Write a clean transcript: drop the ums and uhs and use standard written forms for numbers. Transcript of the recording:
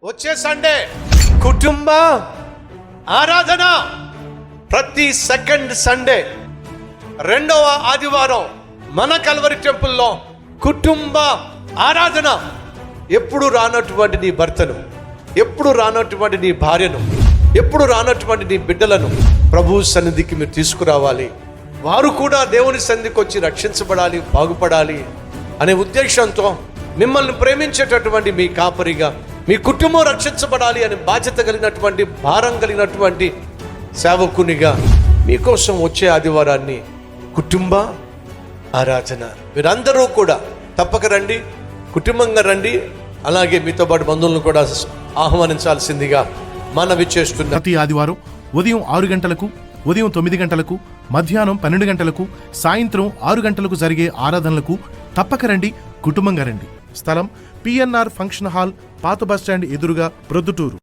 వచ్చే సండే కుటుంబ ఆరాధన. ప్రతి సెకండ్ సండే రెండవ ఆదివారం మన కల్వరి టెంపుల్లో కుటుంబ ఆరాధన. ఎప్పుడు రానటువంటి నీ భర్తను, ఎప్పుడు రానటువంటి నీ భార్యను, ఎప్పుడు రానటువంటి నీ బిడ్డలను ప్రభు సన్నిధికి మీరు తీసుకురావాలి. వారు కూడా దేవుని సన్నిధికి వచ్చి రక్షించబడాలి, బాగుపడాలి అనే ఉద్దేశంతో మిమ్మల్ని ప్రేమించేటటువంటి మీ కాపరిగా, మీ కుటుంబం రక్షించబడాలి అనే బాధ్యత కలిగినటువంటి, భారం కలిగినటువంటి సేవకునిగా మీకోసం వచ్చే ఆదివారాన్ని కుటుంబ ఆరాధన. మీరందరూ కూడా తప్పక రండి, కుటుంబంగా రండి. అలాగే మీతో పాటు బంధువులను కూడా ఆహ్వానించాల్సిందిగా మనవి చేస్తున్నా. ప్రతి ఆదివారం ఉదయం 6 గంటలకు, ఉదయం 9 గంటలకు, మధ్యాహ్నం 12 గంటలకు, సాయంత్రం 6 గంటలకు జరిగే ఆరాధనలకు తప్పక రండి, కుటుంబంగా రండి. స్థలం PNR ఫంక్షన్ హాల్, పాత బస్టాండ్ ఎదురుగా, ప్రొద్దుటూరు.